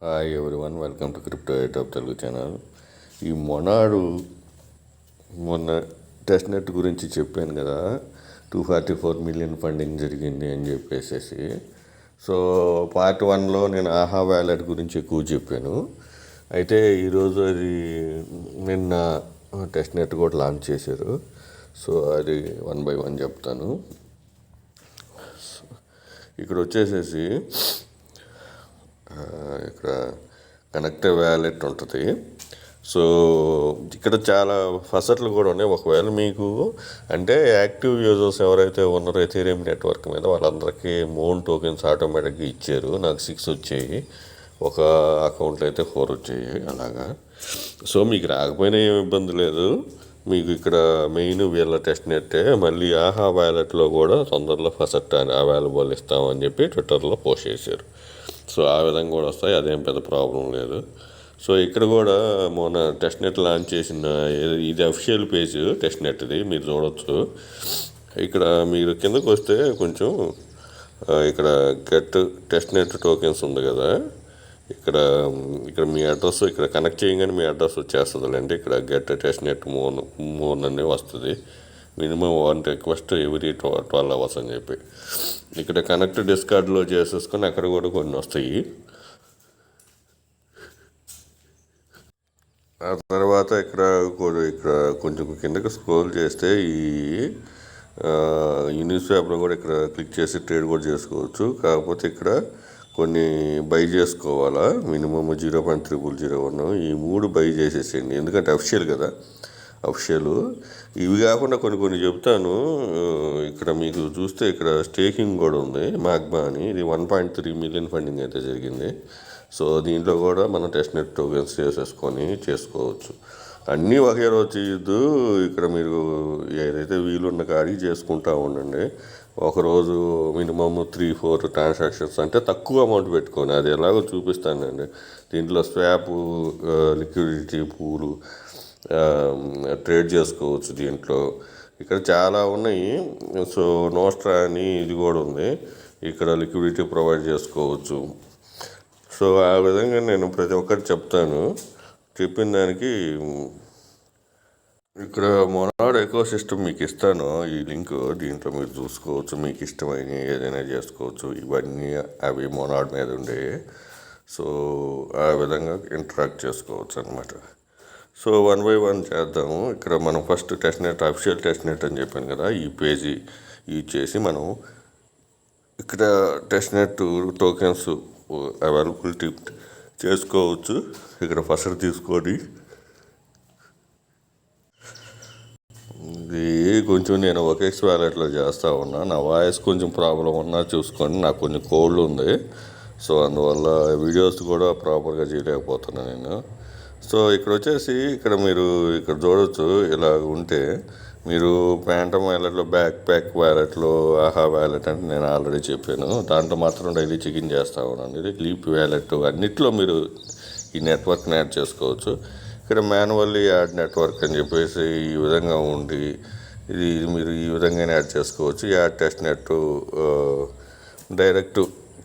Hi everyone, welcome to crypto YouTube Telugu channel. ఈ మొనాడు మొన్న test net గురించి చెప్పాను కదా, 244 మిలియన్ ఫండింగ్ జరిగింది అని చెప్పేసి. సో పార్ట్ 1లో నేను ఆహా వ్యాలెట్ గురించి ఎక్కువ చెప్పాను. అయితే ఈరోజు అది నిన్న టెస్ట్ నెట్ కూడా లాంచ్ చేశారు. సో అది 1 by 1 చెప్తాను. ఇక్కడ వచ్చేసేసి ఇక్కడ కనెక్ట్ వ్యాలెట్ ఉంటుంది. సో ఇక్కడ చాలా ఫసట్లు కూడా ఉన్నాయి. ఒకవేళ మీకు అంటే యాక్టివ్ యూజర్స్ ఎవరైతే ఉన్నారో ఎథీరియం నెట్వర్క్ మీద వాళ్ళందరికీ మోన్ టోకెన్స్ ఆటోమేటిక్గా ఇచ్చారు. నాకు 6 వచ్చాయి, ఒక అకౌంట్లో అయితే 4 వచ్చాయి అలాగా. సో మీకు రాకపోయినా ఏమి ఇబ్బంది లేదు. మీకు ఇక్కడ మెయిన్ వీళ్ళ టెస్ట్ నెట్టే. మళ్ళీ ఆహా వ్యాలెట్లో కూడా తొందరలో ఫస్ట్ అవైలబుల్ ఇస్తామని చెప్పి ట్విట్టర్లో పోస్ట్ చేశారు. సో ఆ విధంగా కూడా వస్తాయి, అదేం పెద్ద ప్రాబ్లం లేదు. సో ఇక్కడ కూడా మొన్న టెస్ట్ నెట్ లాంచ్ చేసిన ఇది అఫిషియల్ పేజ్ టెస్ట్ నెట్ది, మీరు చూడవచ్చు. ఇక్కడ మీరు కిందకు వస్తే కొంచెం ఇక్కడ గెట్ టెస్ట్ నెట్ టోకెన్స్ ఉంది కదా, ఇక్కడ మీ అడ్రస్ ఇక్కడ కనెక్ట్ చేయగానే మీ అడ్రస్ వచ్చేస్తుందిలేండి. ఇక్కడ గెట్ టెస్ట్ నెట్ మోన్ అనే వస్తుంది. మినిమం 1 రిక్వెస్ట్ ఎవ్రీ 12 hours అని చెప్పి. ఇక్కడ కనెక్ట్ డిస్కార్డ్లో చేసేసుకొని అక్కడ కూడా కొన్ని వస్తాయి. ఆ తర్వాత ఇక్కడ కొంచెం కిందకి స్క్రోల్ చేస్తే ఈ న్యూస్ పేపర్ కూడా ఇక్కడ క్లిక్ చేసి ట్రేడ్ కూడా చేసుకోవచ్చు. కాకపోతే ఇక్కడ కొన్ని బై చేసుకోవాలా, మినిమం 0.0001 ఈ 3 బై చేసేసేయండి, ఎందుకంటే అఫిషియల్ కదా. అఫిషియల్ ఇవి కాకుండా కొన్ని చెప్తాను. ఇక్కడ మీకు చూస్తే ఇక్కడ స్టేకింగ్ కూడా ఉంది, మాగ్మా అని. ఇది 1.3 మిలియన్ ఫండింగ్ అయితే జరిగింది. సో దీంట్లో కూడా మనం టెస్ట్ నెట్ టోకెన్స్ చేసుకోవచ్చు. అన్నీ ఒకే రోజు చేయొద్దు. ఇక్కడ మీరు ఏదైతే వీలున్న కాడికి చేసుకుంటూ ఉండండి. ఒకరోజు మినిమమ్ 3-4 ట్రాన్సాక్షన్స్, అంటే తక్కువ అమౌంట్ పెట్టుకొని, అది ఎలాగో చూపిస్తానండి. దీంట్లో స్వాప్, లిక్విడిటీ పూలు ట్రేడ్ చేసుకోవచ్చు దీంట్లో. ఇక్కడ చాలా ఉన్నాయి. సో నోస్ట్రా అని ఇది కూడా ఉంది, ఇక్కడ లిక్విడిటీ ప్రొవైడ్ చేసుకోవచ్చు. సో ఆ విధంగా నేను ప్రతి ఒక్కటి చెప్తాను. చెప్పిన దానికి ఇక్కడ మొనాడ్ ఎకో సిస్టమ్ మీకు ఇస్తాను, ఈ లింక్. దీంట్లో మీరు చూసుకోవచ్చు, మీకు ఇష్టమైన ఏదైనా చేసుకోవచ్చు. ఇవన్నీ అవి మొనాడ్ మీద ఉండే. సో ఆ విధంగా ఇంటరాక్ట్ చేసుకోవచ్చు అనమాట. సో 1 by 1 చేద్దాము. ఇక్కడ మనం first test net, official test net అని చెప్పాను కదా, ఈ పేజీ యూజ్ చేసి మనం ఇక్కడ టెస్ట్ నెట్ టోకెన్స్ అవైలబిలిటీ చేసుకోవచ్చు. ఇక్కడ ఫస్ట్ తీసుకొని ఇది కొంచెం నేను OKX వ్యాలెట్లో చేస్తూ ఉన్నా. నా వాయిస్ కొంచెం ప్రాబ్లం ఉన్నా చూసుకోండి, నాకు కొంచెం కోల్డ్ ఉంది. సో అందువల్ల వీడియోస్ కూడా ప్రాపర్గా చేయలేకపోతున్నాను నేను. సో ఇక్కడ వచ్చేసి మీరు ఇక్కడ చూడవచ్చు. ఇలా ఉంటే మీరు ప్యాంటమ్ వ్యాలెట్లో, బ్యాక్ ప్యాక్ వ్యాలెట్లో, ఆహా వ్యాలెట్ అంటే నేను ఆల్రెడీ చెప్పాను. దాంట్లో మాత్రం డైలీ చెకింగ్ చేస్తూ ఉన్నాను. ఇది లీప్ వ్యాలెట్ అన్నిట్లో మీరు ఈ నెట్వర్క్ని యాడ్ చేసుకోవచ్చు. ఇక్కడ మాన్యువల్లీ యాడ్ నెట్వర్క్ అని చెప్పేసి ఈ విధంగా ఉండి ఇది మీరు ఈ విధంగానే యాడ్ చేసుకోవచ్చు. యాడ్ టెస్ట్ నెట్ డైరెక్ట్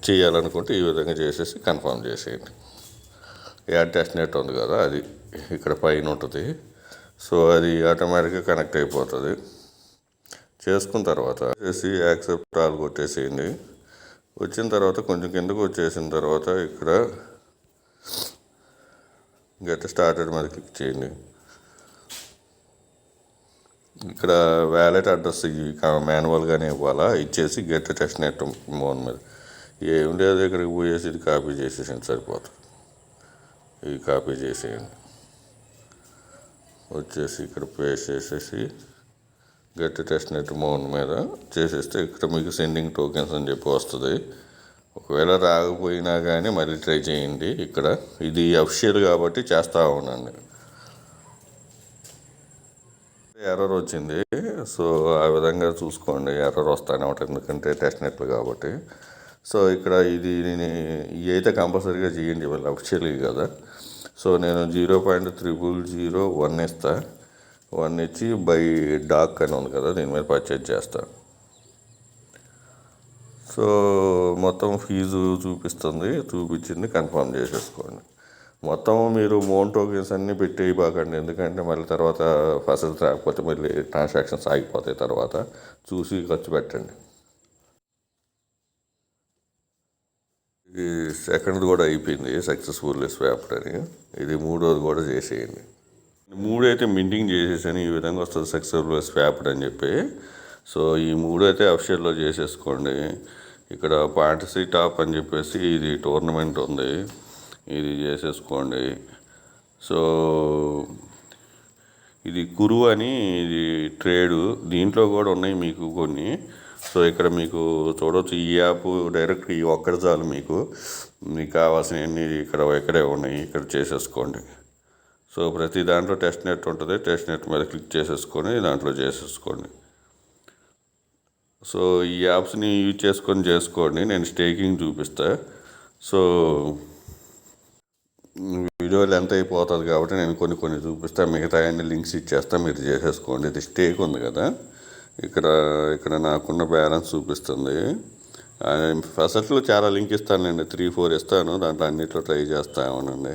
చేయాలనుకుంటే ఈ విధంగా చేసేసి కన్ఫర్మ్ చేసేయండి. యాడ్ టెస్ట్ నెట్ ఉంది కదా, అది ఇక్కడ పైన ఉంటుంది. సో అది ఆటోమేటిక్గా కనెక్ట్ అయిపోతుంది. చేసుకున్న తర్వాత చేసి యాక్సెప్ట్ ఆల్ కొట్టేసేయండి. వచ్చిన తర్వాత కొంచెం కిందకు వచ్చేసిన తర్వాత ఇక్కడ గెట్ స్టార్టెడ్ మీద క్లిక్ చేయండి. ఇక్కడ వ్యాలెట్ అడ్రస్ మాన్యువల్గానే ఇవ్వాలా, ఇచ్చేసి గెట్ టెస్ట్ నెట్ మోన్ మీద ఏం లేదు, ఇక్కడికి పోయేసి ఇది కాపీ చేసేసింది సరిపోతుంది. ఇది కాపీ చేసేయండి, వచ్చేసి ఇక్కడ పేస్ట్ చేసేసి గెట్ టెస్ట్ నెట్ మోన్ మీద చేసేస్తే ఇక్కడ మీకు సెండింగ్ టోకెన్స్ అని చెప్పి వస్తుంది. ఒకవేళ రాకపోయినా కానీ మళ్ళీ ట్రై చేయండి. ఇక్కడ ఇది అఫిషియల్ కాబట్టి చేస్తూ ఉండండి. ఎర్రర్ వచ్చింది, సో ఆ విధంగా చూసుకోండి. ఎర్రర్ వస్తానే ఉంటుంది, ఎందుకంటే టెస్ట్ నెట్లు కాబట్టి. సో ఇక్కడ ఇది అయితే కంపల్సరీగా చేయండి, వాళ్ళు అఫిషియల్ కదా. సో నేను 0.0001 ఇస్తా. 1 ఇచ్చి బై డాక్ అని ఉంది కదా, దీని మీద పర్చేజ్ చేస్తా. సో మొత్తం ఫీజు చూపించింది కన్ఫర్మ్ చేసేసుకోండి. మొత్తం మీరు మోన్ టోకెన్స్ అన్నీ పెట్టేయబాకండి, ఎందుకంటే మళ్ళీ తర్వాత ఫసల్స్ రాకపోతే మళ్ళీ ట్రాన్సాక్షన్స్ ఆగిపోతాయి. తర్వాత చూసి ఖర్చు పెట్టండి. ఈ సెకండ్ కూడా అయిపోయింది, సక్సెస్ఫుల్లీ స్వాప్డ్ అని. ఇది మూడోది కూడా చేసేయండి. మూడైతే మింటింగ్ చేసేసాను, ఈ విధంగా వస్తుంది సక్సెస్ఫుల్ స్వాప్డ్ అని చెప్పి. సో ఈ మూడైతే అఫిషియల్లో చేసేసుకోండి. ఇక్కడ పార్టిసీ టాప్ అని చెప్పేసి ఇది టోర్నమెంట్ ఉంది, ఇది చేసేసుకోండి. సో ఇది కురు అని, ఇది ట్రేడు, దీంట్లో కూడా ఉన్నాయి మీకు కొన్ని. సో ఇక్కడ మీకు చూడవచ్చు, ఈ యాప్ డైరెక్ట్ ఈ ఒక్కటి చాలు, మీకు కావాల్సినవన్నీ ఇక్కడే ఉన్నాయి, ఇక్కడ చేసేసుకోండి. సో ప్రతి దాంట్లో టెస్ట్ నెట్ ఉంటుంది, టెస్ట్ నెట్ మీద క్లిక్ చేసేసుకొని దాంట్లో చేసేసుకోండి. సో ఈ యాప్స్ని యూజ్ చేసుకోండి. నేను స్టేకింగ్ చూపిస్తా. సో వీడియో లెంత్ అయిపోతుంది కాబట్టి నేను కొన్ని చూపిస్తాను, మిగతా అన్ని లింక్స్ ఇచ్చేస్తా, మీరు చేసేసుకోండి. ఇది స్టేక్ ఉంది కదా, ఇక్కడ నాకున్న బ్యాలెన్స్ చూపిస్తుంది. ఫస్ట్లో చాలా లింక్ ఇస్తానులేండి, 3-4 ఇస్తాను, దాంట్లో అన్నిట్లో ట్రై చేస్తామనండి.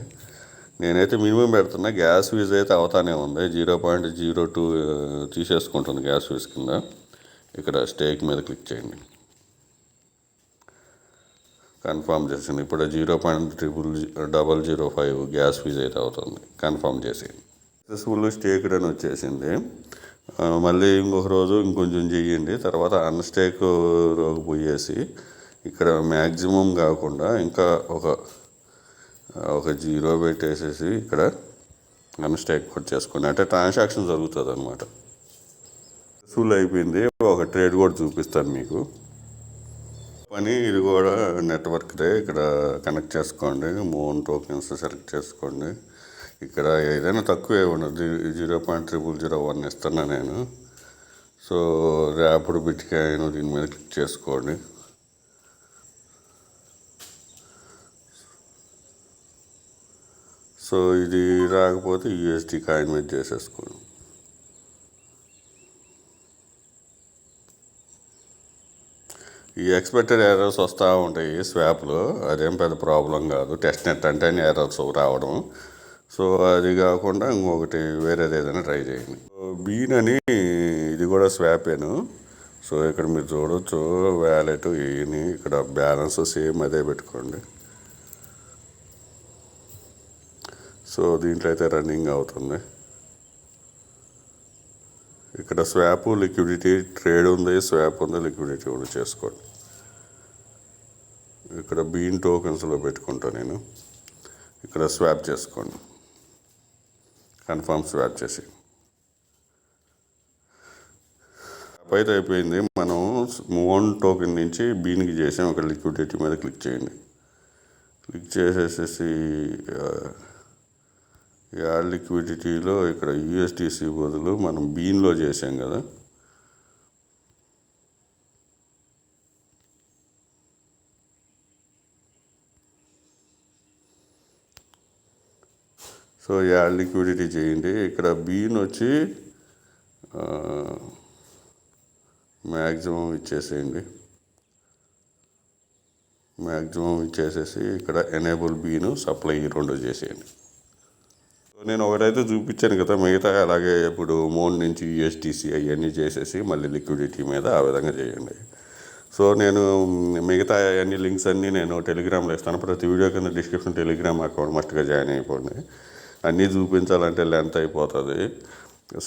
నేనైతే మినిమం పెడుతున్నా. గ్యాస్ ఫీజ్ అయితే అవుతానే ఉంది, 0.02 తీసేసుకుంటుంది గ్యాస్ ఫీజ్ కింద. ఇక్కడ స్టేక్ మీద క్లిక్ చేయండి, కన్ఫర్మ్ చేసింది. ఇప్పుడు 0.0005 గ్యాస్ ఫీజ్ అయితే అవుతుంది, కన్ఫర్మ్ చేసేయండి. సక్సెస్ఫుల్ స్టేక్డ్ అని వచ్చేసింది. మళ్ళీ ఇంకొక రోజు ఇంకొంచెం చెయ్యండి, తర్వాత అన్స్టేక్ పోయేసి ఇక్కడ మ్యాక్సిమం కాకుండా ఇంకా ఒక 0 పెట్టేసేసి ఇక్కడ అన్స్టేక్ కూడా చేసుకోండి, అంటే ట్రాన్సాక్షన్ జరుగుతుంది అనమాట. సక్సెస్ఫుల్ అయిపోయింది. ఒక ట్రేడ్ కూడా చూపిస్తాను మీకు. పని ఇది కూడా నెట్వర్క్దే, ఇక్కడ కనెక్ట్ చేసుకోండి. మోన్ టోకెన్స్ సెలెక్ట్ చేసుకోండి. ఇక్కడ ఏదైనా తక్కువే ఉండదు, 0.0001 ఇస్తున్నా నేను. సో ర్యాపిడ్ బిట్కాయిన్ దీని మీద క్లిక్ చేసుకోండి. సో ఇది రాకపోతే USD కాయిన్ మీద చేసేసుకోండి. ఈ ఎక్స్పెక్టెడ్ ఎర్రర్స్ వస్తూ ఉంటాయి స్వాప్లో, అదేం పెద్ద ప్రాబ్లం కాదు. టెస్ట్ నెట్ అంటేనే ఎర్రర్స్ రావడం. సో అది కాకుండా ఇంకొకటి వేరేది ఏదైనా ట్రై చేయండి. బీన్ అని ఇది కూడా స్వాపేను. సో ఇక్కడ మీరు చూడవచ్చు వ్యాలెట్ ఇవన్నీ, ఇక్కడ బ్యాలెన్స్ సేమ్ అదే పెట్టుకోండి. సో దీంట్లో అయితే రన్నింగ్ అవుతుంది. ఇక్కడ స్వాప్, లిక్విడిటీ, ట్రేడ్ ఉంది, స్వాప్ ఉంది, లిక్విడిటీ ఉంది, చేసుకోండి. ఇక్కడ బీన్ టోకెన్స్లో పెట్టుకుంటాను నేను. ఇక్కడ స్వాప్ చేసుకోండి, కన్ఫర్మ్ స్వాప్ చేసి. అయితే అయిపోయింది. మనం మోన్ టోకెన్ నుంచి బీన్కి చేసాం. ఇక్కడ లిక్విడిటీ మీద క్లిక్ చేయండి. క్లిక్ చేసేసేసి యాడ్ లిక్విడిటీలో ఇక్కడ USDC బదులు మనం బీన్లో చేసాం కదా, సో యాడ్ లిక్విడిటీ చేయండి. ఇక్కడ బీన్ వచ్చి మ్యాక్సిమం ఇచ్చేసేయండి. మ్యాక్సిమం ఇచ్చేసేసి ఇక్కడ ఎనేబుల్ బీను సప్లై 2 చేసేయండి. నేను ఒకటైతే చూపించాను కదా, మిగతా అలాగే ఇప్పుడు మోన్ నుంచి USDC అవన్నీ చేసేసి మళ్ళీ లిక్విడిటీ మీద ఆ విధంగా చేయండి. సో నేను మిగతా అన్ని లింక్స్ అన్నీ నేను టెలిగ్రామ్లో ఇస్తాను. ప్రతి వీడియో కింద డిస్క్రిప్షన్ టెలిగ్రామ్ అకౌంట్ మస్ట్గా జాయిన్ అయిపోండి. అన్నీ చూపించాలంటే లెంత్ అయిపోతుంది.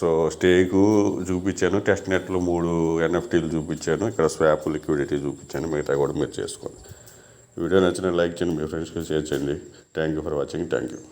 సో స్టేకు చూపించాను, టెస్ట్ నెట్లో 3 NFTలు చూపించాను, ఇక్కడ స్వాప్, లిక్విడిటీ చూపించాను, మిగతా కూడా మీరు చేసుకోండి. వీడియో నచ్చిన లైక్ చేయండి, మీ ఫ్రెండ్స్కి షేర్ చేయండి. Thank you for watching. Thank you.